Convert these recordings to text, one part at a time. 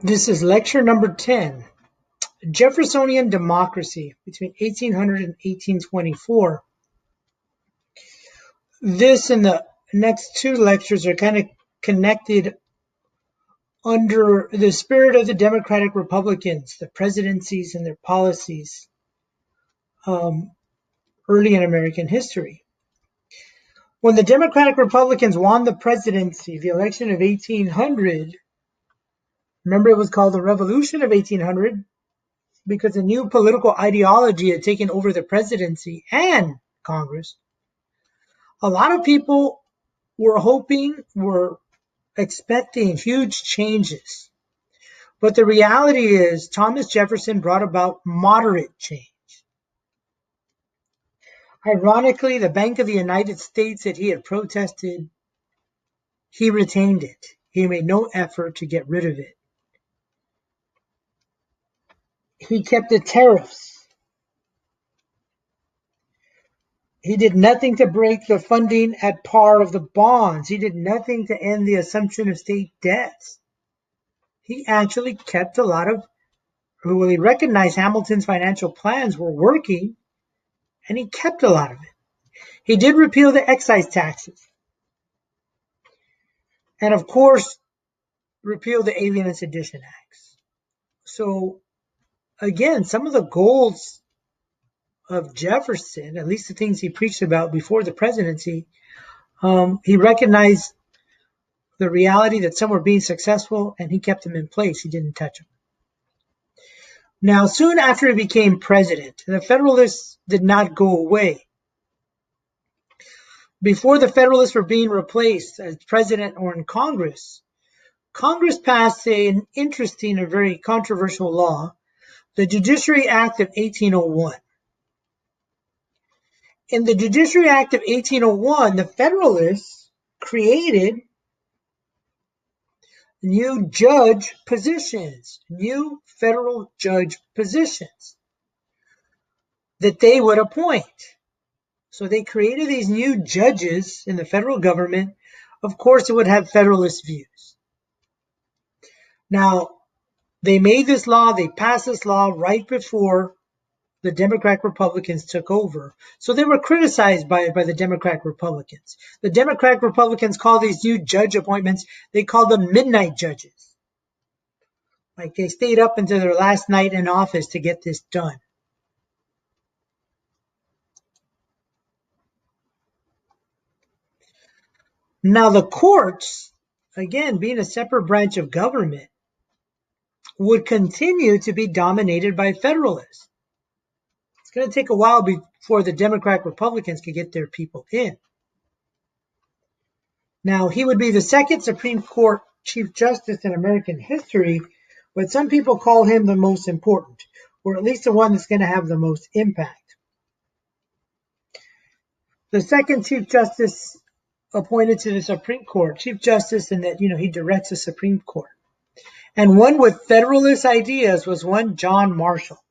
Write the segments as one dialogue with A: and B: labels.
A: This is lecture number 10, Jeffersonian Democracy between 1800 and 1824. This and the next two lectures are kind of connected under the spirit of the Democratic Republicans, the presidencies and their policies early in American history. When the Democratic Republicans won the presidency, the election of 1800, remember it was called the Revolution of 1800, because a new political ideology had taken over the presidency and Congress. A lot of people were expecting huge changes. But the reality is Thomas Jefferson brought about moderate change. Ironically, the Bank of the United States that he had protested, he retained it. He made no effort to get rid of it. He kept the tariffs. He did nothing to break the funding at par of the bonds. He did nothing to end the assumption of state debts. He actually kept a lot of, well, he recognized Hamilton's financial plans were working, and he kept a lot of it. He did repeal the excise taxes. And of course, repeal the Alien and Sedition Acts. So again, some of the goals of Jefferson, at least the things he preached about before the presidency, he recognized the reality that some were being successful, and he kept them in place. He didn't touch them. Now, soon after he became president, the Federalists did not go away. Before the Federalists were being replaced as president or in Congress, Congress passed an interesting and very controversial law, the Judiciary Act of 1801. In the Judiciary Act of 1801, the Federalists created new judge positions, new federal judge positions that they would appoint. So they created these new judges in the federal government. Of course, it would have Federalist views. Now, they made this law, they passed this law right before the Democratic Republicans took over. So they were criticized by the Democratic Republicans. The Democratic Republicans call these new judge appointments, they call them midnight judges. Like they stayed up until their last night in office to get this done. Now the courts, again, being a separate branch of government, would continue to be dominated by Federalists. It's going to take a while before the Democratic Republicans could get their people in. Now, he would be the second Supreme Court Chief Justice in American history, but some people call him the most important, or at least the one that's going to have the most impact. The second Chief Justice appointed to the Supreme Court, Chief Justice, and that, he directs the Supreme Court. And one with Federalist ideas was one John Marshall.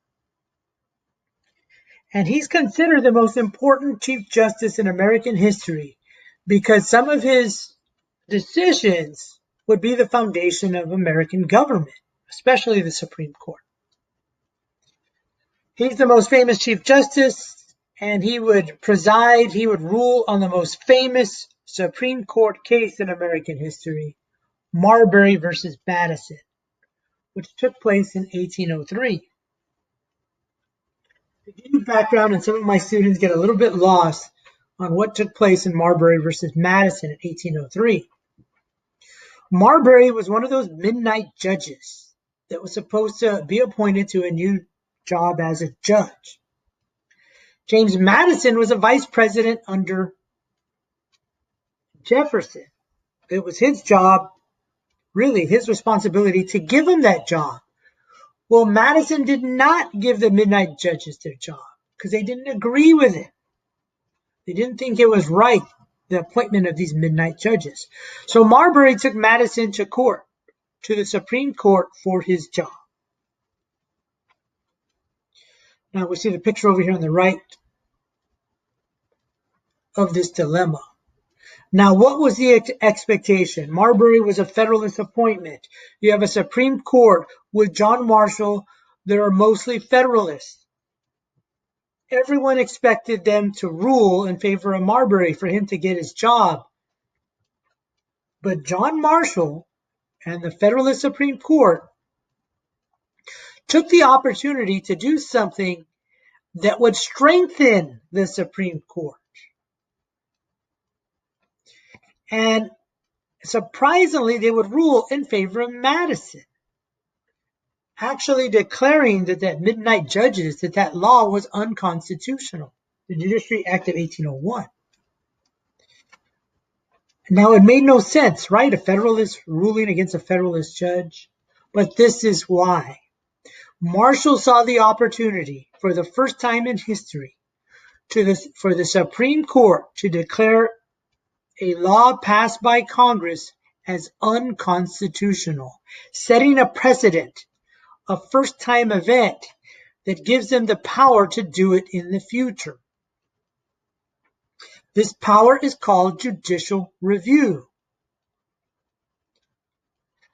A: And he's considered the most important Chief Justice in American history because some of his decisions would be the foundation of American government, especially the Supreme Court. He's the most famous Chief Justice, and he would preside, he would rule on the most famous Supreme Court case in American history, Marbury versus Madison, which took place in 1803. To give you background, and some of my students get a little bit lost on what took place in Marbury versus Madison in 1803. Marbury was one of those midnight judges that was supposed to be appointed to a new job as a judge. James Madison was a vice president under Jefferson. It was his job, really his responsibility, to give him that job. Well, Madison did not give the midnight judges their job because they didn't agree with it. They didn't think it was right, the appointment of these midnight judges. So Marbury took Madison to court, to the Supreme Court, for his job. Now we see the picture over here on the right of this dilemma. Now, what was the expectation? Marbury was a Federalist appointment. You have a Supreme Court with John Marshall. They're mostly Federalists. Everyone expected them to rule in favor of Marbury for him to get his job. But John Marshall and the Federalist Supreme Court took the opportunity to do something that would strengthen the Supreme Court. And surprisingly, they would rule in favor of Madison, actually declaring that midnight judges, that law was unconstitutional, the Judiciary Act of 1801. Now, it made no sense, right? A Federalist ruling against a Federalist judge. But this is why. Marshall saw the opportunity for the first time in history for the Supreme Court to declare a law passed by Congress as unconstitutional, setting a precedent, a first-time event that gives them the power to do it in the future. This power is called judicial review.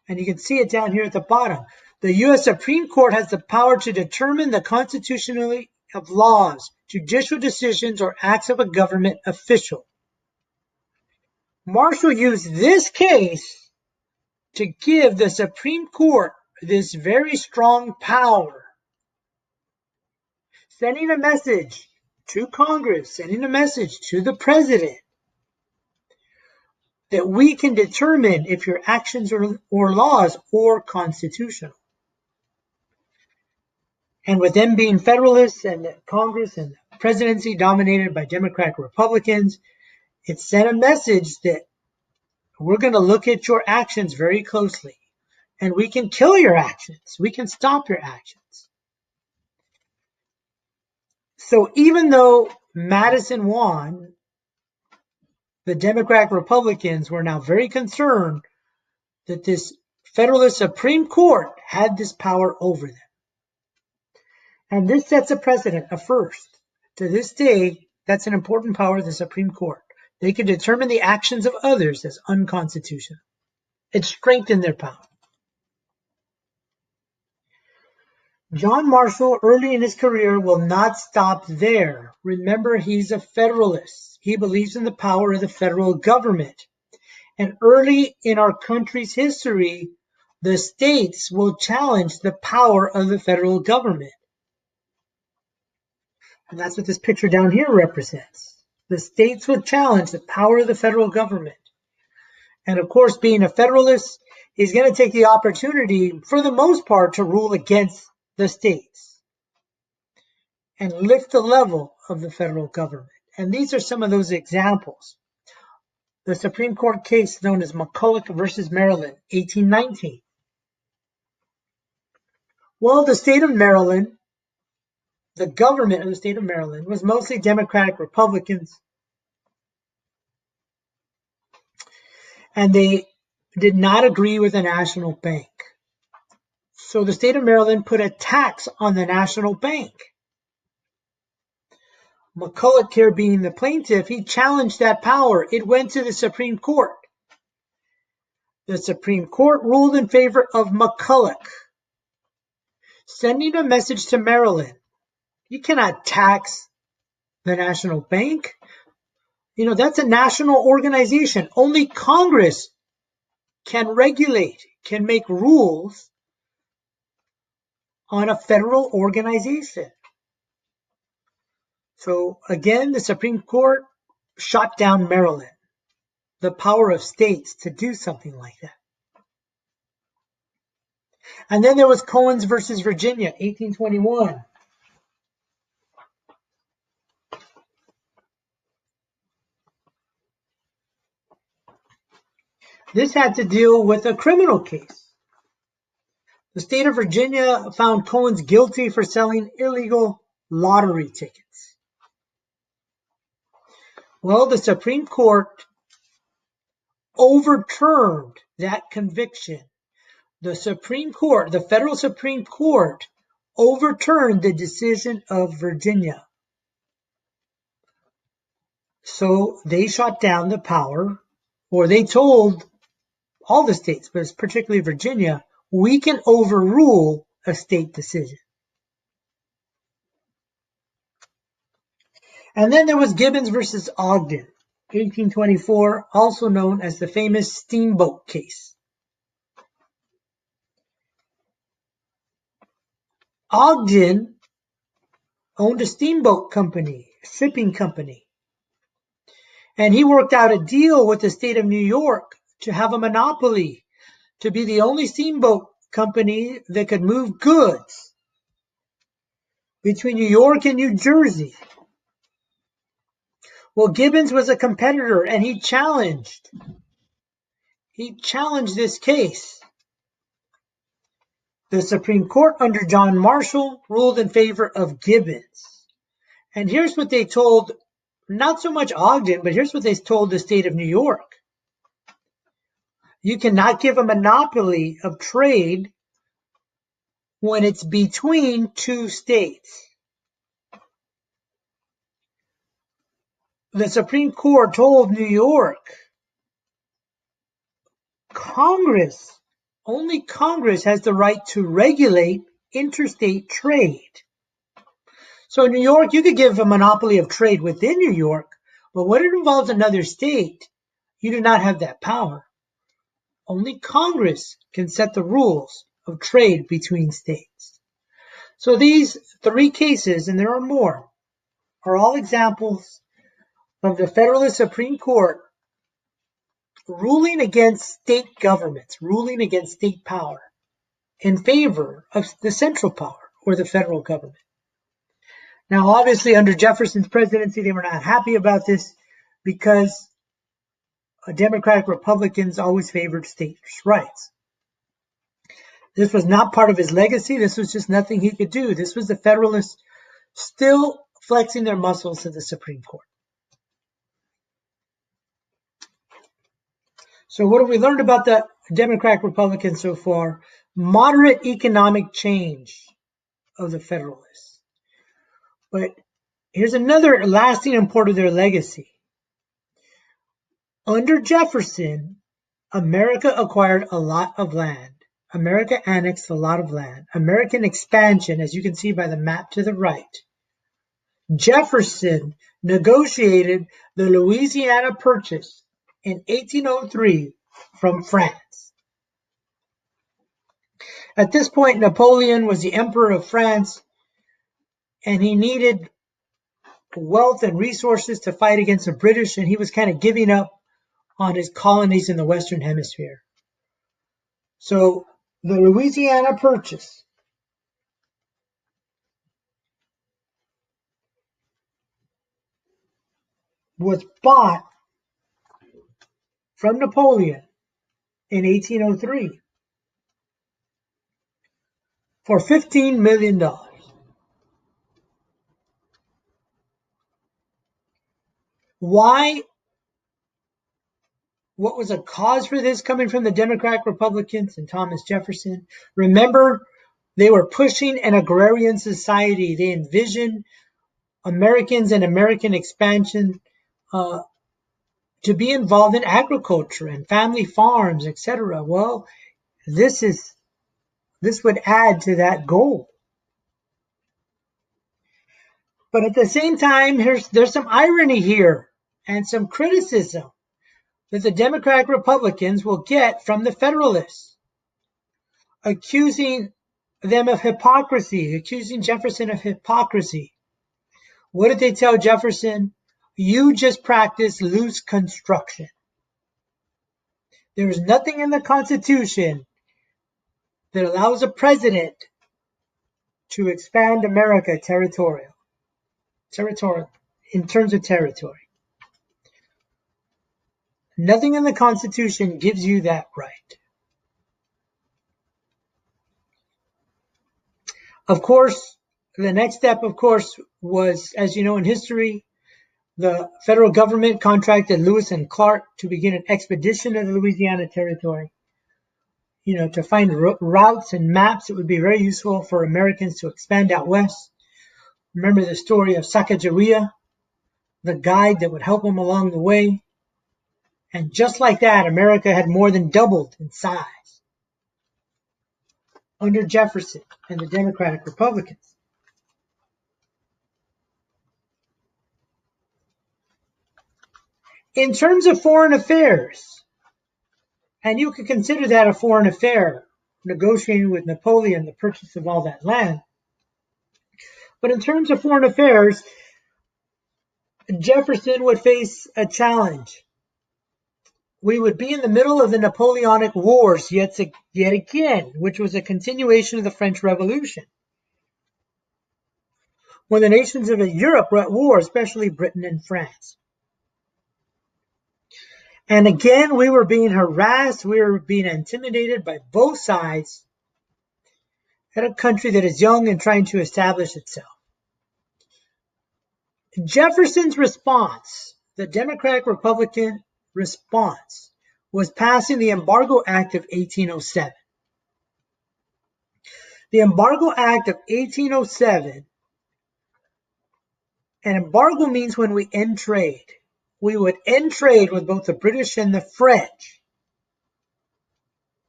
A: And you can see it down here at the bottom. The U.S. Supreme Court has the power to determine the constitutionality of laws, judicial decisions, or acts of a government official. Marshall used this case to give the Supreme Court this very strong power, sending a message to Congress, sending a message to the president that we can determine if your actions or laws are constitutional. And with them being Federalists and the Congress and the presidency dominated by Democratic Republicans, it sent a message that we're going to look at your actions very closely. And we can kill your actions. We can stop your actions. So even though Madison won, the Democratic Republicans were now very concerned that this Federalist Supreme Court had this power over them. And this sets a precedent, a first. To this day, that's an important power of the Supreme Court. They can determine the actions of others as unconstitutional. It strengthened their power. John Marshall, early in his career, will not stop there. Remember, he's a Federalist. He believes in the power of the federal government. And early in our country's history, the states will challenge the power of the federal government. And that's what this picture down here represents. The states would challenge the power of the federal government. And of course, being a Federalist, he's going to take the opportunity, for the most part, to rule against the states and lift the level of the federal government. And these are some of those examples. The Supreme Court case known as McCulloch versus Maryland, 1819. Well, the state of Maryland, the government of the state of Maryland, was mostly Democratic Republicans. And they did not agree with the National Bank. So the state of Maryland put a tax on the National Bank. McCulloch here being the plaintiff, he challenged that power. It went to the Supreme Court. The Supreme Court ruled in favor of McCulloch, sending a message to Maryland. You cannot tax the National Bank. You know, that's a national organization. Only Congress can regulate, can make rules on a federal organization. So again, the Supreme Court shot down Maryland, the power of states to do something like that. And then there was Cohens versus Virginia, 1821. This had to deal with a criminal case. The state of Virginia found Cohens guilty for selling illegal lottery tickets. Well, the Supreme Court overturned that conviction. The Supreme Court, the federal Supreme Court, overturned the decision of Virginia. So they shot down the power or they told all the states, but particularly Virginia, we can overrule a state decision. And then there was Gibbons versus Ogden, 1824, also known as the famous Steamboat case. Ogden owned a steamboat company, shipping company, and he worked out a deal with the state of New York to have a monopoly, to be the only steamboat company that could move goods between New York and New Jersey. Well, Gibbons was a competitor, and he challenged this case. The Supreme Court under John Marshall ruled in favor of Gibbons. And here's what they told, not so much Ogden, but here's what they told the state of New York. You cannot give a monopoly of trade when it's between two states. The Supreme Court told New York, only Congress has the right to regulate interstate trade. So in New York, you could give a monopoly of trade within New York, but when it involves another state, you do not have that power. Only Congress can set the rules of trade between states. So these three cases, and there are more, are all examples of the Federalist Supreme Court ruling against state governments, ruling against state power in favor of the central power or the federal government. Now, obviously, under Jefferson's presidency, they were not happy about this because Democratic Republicans always favored states' rights. This was not part of his legacy. This was just nothing he could do. This was the Federalists still flexing their muscles to the Supreme Court. So what have we learned about the Democratic Republicans so far? Moderate economic change of the Federalists. But here's another lasting import of their legacy. Under Jefferson, America acquired a lot of land. America annexed a lot of land. American expansion, as you can see by the map to the right. Jefferson negotiated the Louisiana Purchase in 1803 from France. At this point, Napoleon was the Emperor of France, and he needed wealth and resources to fight against the British, and he was kind of giving up on his colonies in the Western Hemisphere. So the Louisiana Purchase was bought from Napoleon in 1803 for $15 million. Why? What was a cause for this coming from the Democratic Republicans and Thomas Jefferson? Remember, they were pushing an agrarian society. They envisioned Americans and American expansion to be involved in agriculture and family farms, etc. Well, this would add to that goal. But at the same time, there's some irony here and some criticism that the Democratic Republicans will get from the Federalists, accusing them of hypocrisy, accusing Jefferson of hypocrisy. What did they tell Jefferson? You just practice loose construction. There is nothing in the Constitution that allows a president to expand America territorial in terms of territory. Nothing in the Constitution gives you that right. Of course, the next step, was, as you know, in history, the federal government contracted Lewis and Clark to begin an expedition to the Louisiana Territory, to find routes and maps that would be very useful for Americans to expand out west. Remember the story of Sacagawea, the guide that would help them along the way. And just like that, America had more than doubled in size under Jefferson and the Democratic Republicans. In terms of foreign affairs, and you could consider that a foreign affair, negotiating with Napoleon the purchase of all that land. But in terms of foreign affairs, Jefferson would face a challenge. We would be in the middle of the Napoleonic Wars yet again, which was a continuation of the French Revolution, when the nations of Europe were at war, especially Britain and France. And again, we were being harassed, we were being intimidated by both sides at a country that is young and trying to establish itself. Jefferson's response, the Democratic-Republican response, was passing the Embargo Act of 1807. The Embargo Act of 1807, an embargo means when we end trade. We would end trade with both the British and the French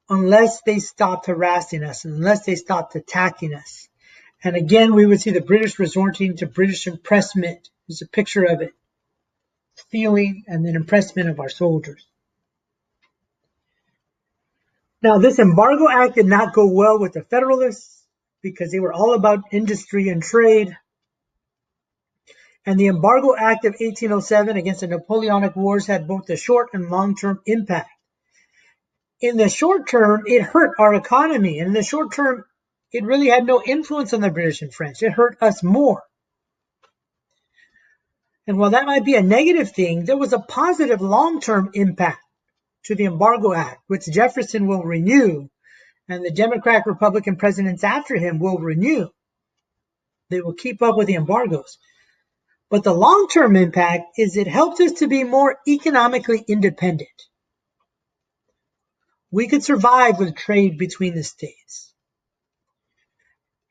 A: unless they stopped harassing us, unless they stopped attacking us. And again, we would see the British resorting to British impressment. There's a picture of it. Stealing and then impressment of our soldiers. Now, this Embargo Act did not go well with the Federalists because they were all about industry and trade. And the Embargo Act of 1807 against the Napoleonic Wars had both a short and long-term impact. In the short term, it hurt our economy. And in the short term, it really had no influence on the British and French. It hurt us more. And while that might be a negative thing, there was a positive long-term impact to the Embargo Act, which Jefferson will renew, and the Democratic Republican presidents after him will renew. They will keep up with the embargoes. But the long-term impact is it helped us to be more economically independent. We could survive with trade between the states.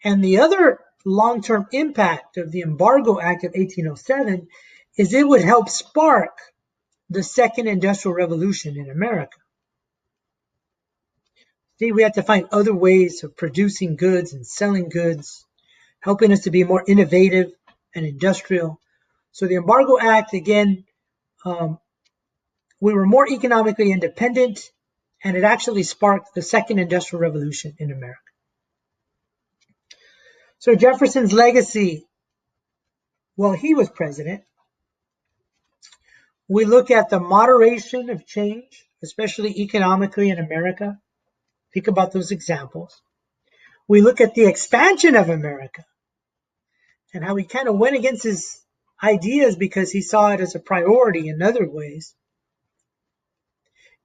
A: And the other long-term impact of the Embargo Act of 1807 is it would help spark the second industrial revolution in America. See, we had to find other ways of producing goods and selling goods, helping us to be more innovative and industrial. So the Embargo Act, again, we were more economically independent, and it actually sparked the second industrial revolution in America. So Jefferson's legacy, while he was president, we look at the moderation of change, especially economically in America. Think about those examples. We look at the expansion of America and how he kind of went against his ideas because he saw it as a priority in other ways.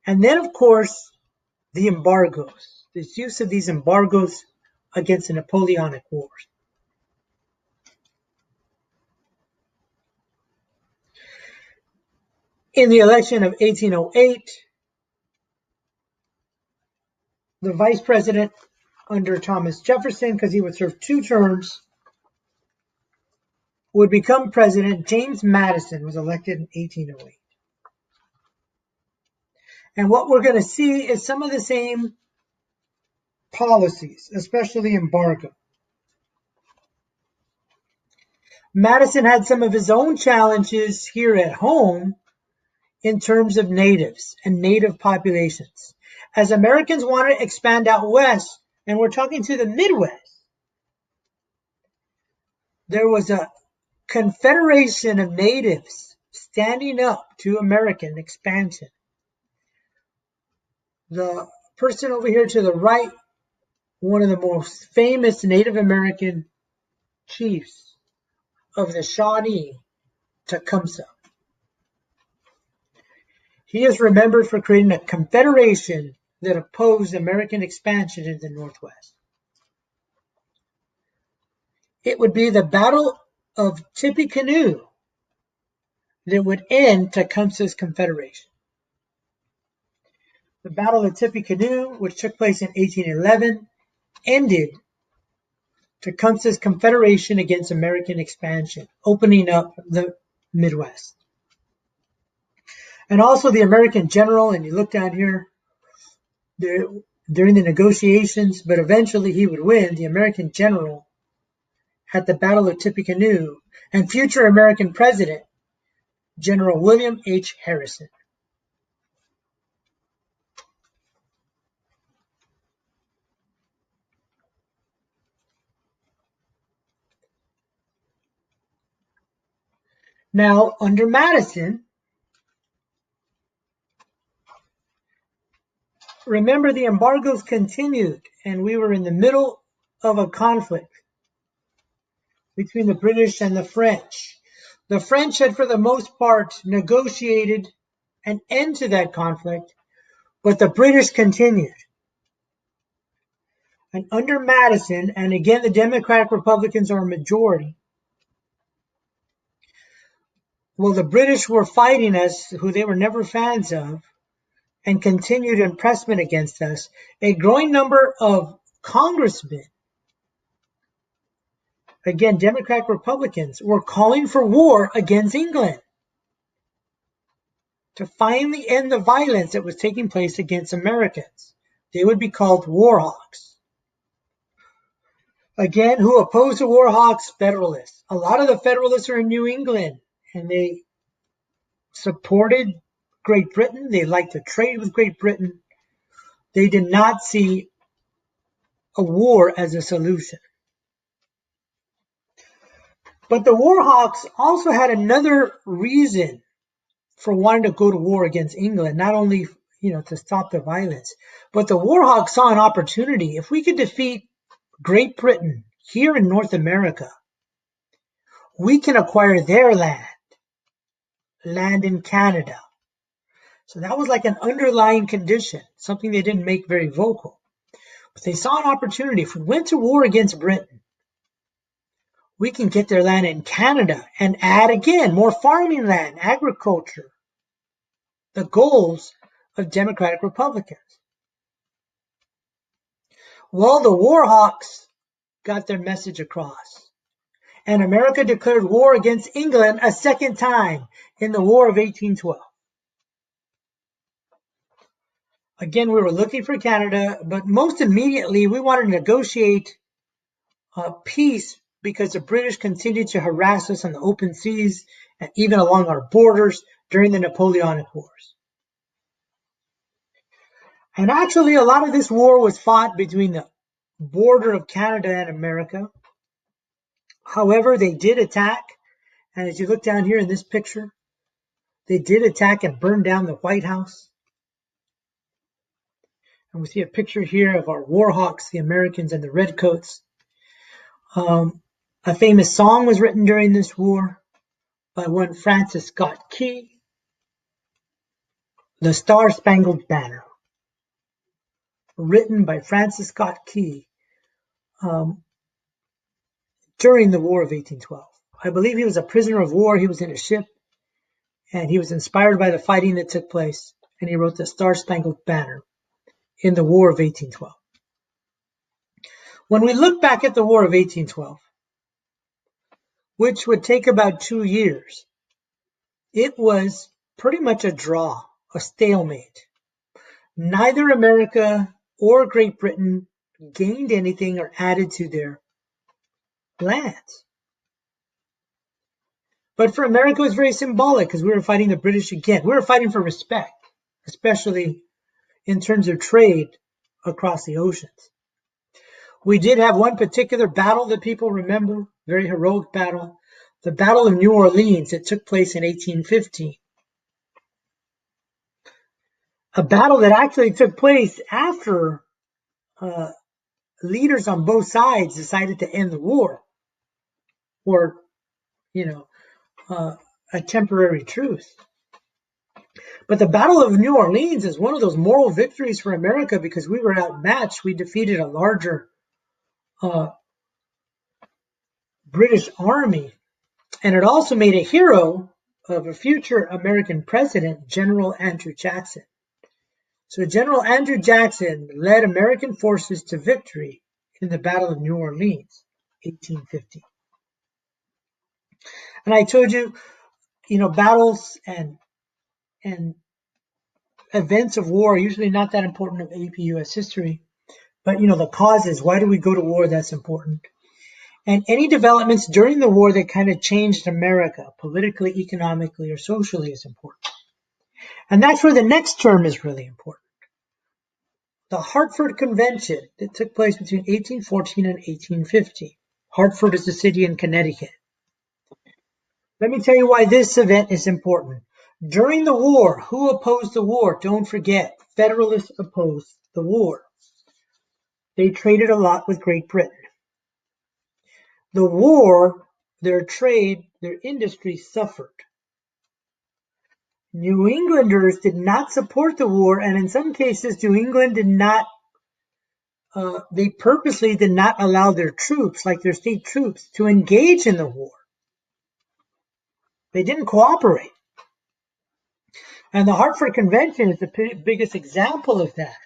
A: And then, of course, the embargoes, this use of these embargoes against the Napoleonic Wars. In the election of 1808, the vice president under Thomas Jefferson, because he would serve 2 terms, would become president. James Madison was elected in 1808. And what we're going to see is some of the same policies, especially embargo. Madison had some of his own challenges here at home in terms of natives and native populations. As Americans wanted to expand out west, and we're talking to the Midwest, there was a confederation of natives standing up to American expansion. The person over here to the right, one of the most famous Native American chiefs of the Shawnee, Tecumseh. He is remembered for creating a confederation that opposed American expansion in the Northwest. It would be the Battle of Tippecanoe that would end Tecumseh's confederation. The Battle of Tippecanoe, which took place in 1811, ended Tecumseh's confederation against American expansion, opening up the Midwest. And also the American general, and you look down here, during the negotiations, but eventually he would win, the American general at the Battle of Tippecanoe, and future American president, General William H. Harrison. Now, under Madison, remember the embargoes continued, and we were in the middle of a conflict between the British and the French. The French had, for the most part, negotiated an end to that conflict, but the British continued. And under Madison, and again, the Democratic Republicans are a majority. Well, the British were fighting us, who they were never fans of, and continued impressment against us. A growing number of congressmen, again, Democratic Republicans, were calling for war against England to finally end the violence that was taking place against Americans. They would be called war hawks. Again, who opposed the war hawks? Federalists. A lot of the Federalists are in New England, and they supported Great Britain. They liked to trade with Great Britain. They did not see a war as a solution. But the war hawks also had another reason for wanting to go to war against England, not only to stop the violence, but the war hawks saw an opportunity. If we could defeat Great Britain here in North America, we can acquire their land in Canada. So that was like an underlying condition, something they didn't make very vocal. But they saw an opportunity. If we went to war against Britain, we can get their land in Canada and add again more farming land, agriculture, the goals of Democratic Republicans. Well, the war hawks got their message across, and America declared war against England a second time in the War of 1812. Again, we were looking for Canada, but most immediately we wanted to negotiate peace because the British continued to harass us on the open seas and even along our borders during the Napoleonic Wars. And actually, a lot of this war was fought between the border of Canada and America. However, they did attack, and as you look down here in this picture, they did attack and burn down the White House. And we see a picture here of our war hawks, the Americans and the Redcoats. A famous song was written during this war by one Francis Scott Key, The Star-Spangled Banner, written by Francis Scott Key during the War of 1812. I believe he was a prisoner of war. He was in a ship, and he was inspired by the fighting that took place, and he wrote The Star-Spangled Banner in the War of 1812. When we look back at the War of 1812, which would take about 2 years, it was pretty much a draw, a stalemate. Neither America or Great Britain gained anything or added to their lands. But for America, it was very symbolic because we were fighting the British again. We were fighting for respect, especially in terms of trade across the oceans. We did have one particular battle that people remember, very heroic battle, the Battle of New Orleans that took place in 1815. A battle that actually took place after leaders on both sides decided to end the war, or, a temporary truce. But the Battle of New Orleans is one of those moral victories for America because we were outmatched. We defeated a larger British army, and it also made a hero of a future American president, General Andrew Jackson. So General Andrew Jackson led American forces to victory in the Battle of New Orleans, 1815. And I told you, battles and and events of war are usually not that important of AP US history. But, the causes, why do we go to war, that's important. And any developments during the war that kind of changed America, politically, economically, or socially, is important. And that's where the next term is really important. The Hartford Convention that took place between 1814 and 1850. Hartford is a city in Connecticut. Let me tell you why this event is important. During the war, who opposed the war? Don't forget, Federalists opposed the war. They traded a lot with Great Britain. The war, their trade, their industry suffered. New Englanders did not support the war, and in some cases, New England did not, they purposely did not allow their troops, like their state troops, to engage in the war. They didn't cooperate. And the Hartford Convention is the biggest example of that.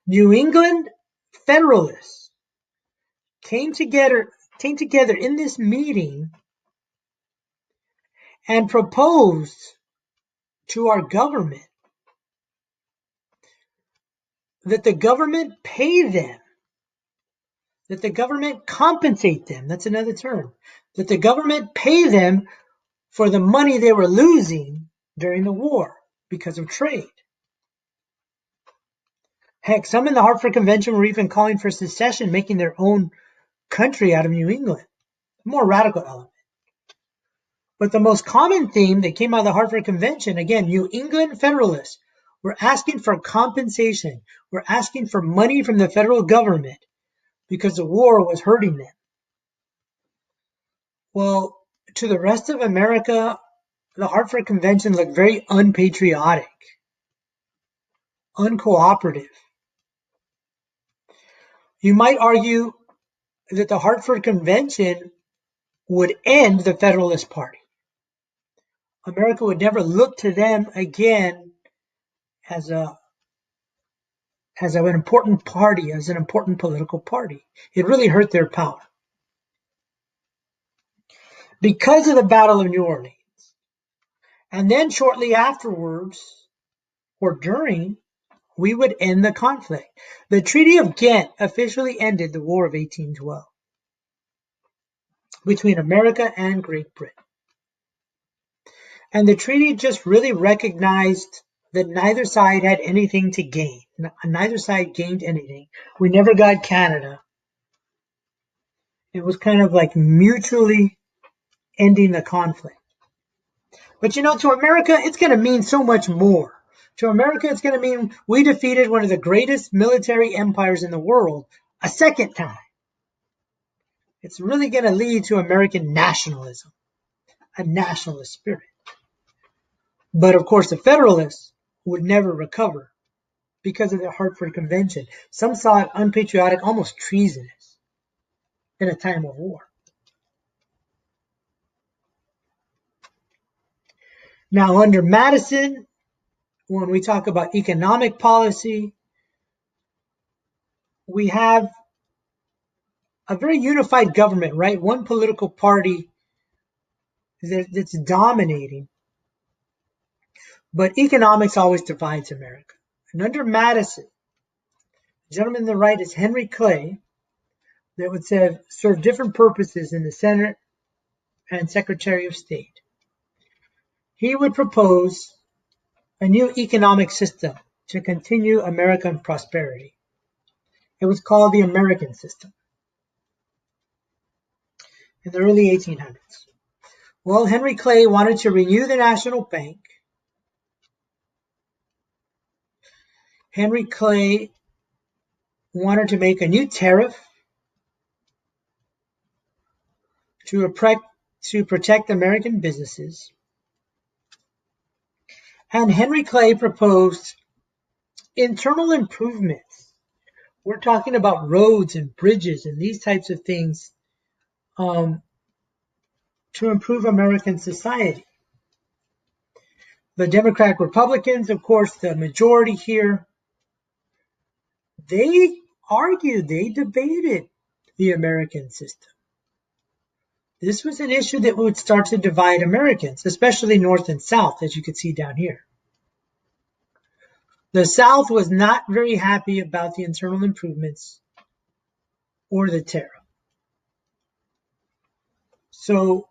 A: New England Federalists came together in this meeting and proposed to our government that the government pay them, that the government compensate them, that's another term, that the government pay them for the money they were losing during the war because of trade. Heck, some in the Hartford Convention were even calling for secession, making their own country out of New England. A more radical element. But the most common theme that came out of the Hartford Convention, again, New England Federalists were asking for compensation. We're asking for money from the federal government because the war was hurting them. Well, to the rest of America, the Hartford Convention looked very unpatriotic, uncooperative. You might argue that the Hartford Convention would end the Federalist Party. America would never look to them again as an important party, as an important political party. It really hurt their power. Because of the Battle of New Orleans. And then shortly afterwards, or during, we would end the conflict. The Treaty of Ghent officially ended the War of 1812 between America and Great Britain. And the treaty just really recognized that neither side had anything to gain. Neither side gained anything. We never got Canada. It was kind of like mutually ending the conflict. But to America, it's going to mean so much more. To America, it's going to mean we defeated one of the greatest military empires in the world a second time. It's really going to lead to American nationalism, a nationalist spirit. But of course, the Federalists would never recover because of the Hartford Convention. Some saw it unpatriotic, almost treasonous in a time of war. Now, under Madison, when we talk about economic policy, we have a very unified government, right? One political party that's dominating. But economics always divides America. And under Madison, the gentleman on the right is Henry Clay, that would serve different purposes in the Senate and Secretary of State. He would propose a new economic system to continue American prosperity. It was called the American system in the early 1800s. Well, Henry Clay wanted to renew the National Bank. Henry Clay wanted to make a new tariff to protect American businesses. And Henry Clay proposed internal improvements. We're talking about roads and bridges and these types of things to improve American society. The Democratic Republicans, of course, the majority here, they argued, they debated the American system. This was an issue that would start to divide Americans, especially North and South, as you can see down here. The South was not very happy about the internal improvements or the tariff. So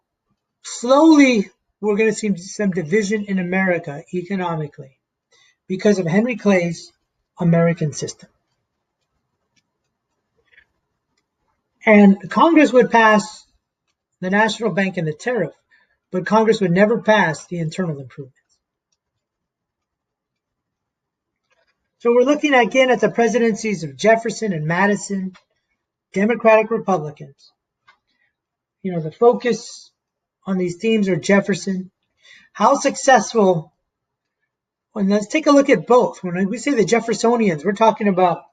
A: slowly, we're going to see some division in America economically because of Henry Clay's American system. And Congress would pass the National Bank and the tariff, but Congress would never pass the internal improvements. So we're looking again at the presidencies of Jefferson and Madison, Democratic Republicans. The focus on these themes are Jefferson. How successful, and let's take a look at both. When we say the Jeffersonians, we're talking about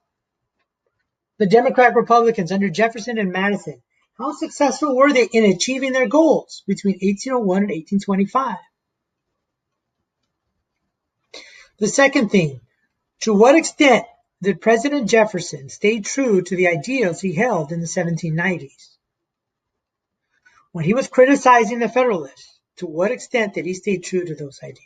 A: the Democratic Republicans under Jefferson and Madison. How successful were they in achieving their goals between 1801 and 1825? The second thing, to what extent did President Jefferson stay true to the ideals he held in the 1790s? When he was criticizing the Federalists, to what extent did he stay true to those ideas?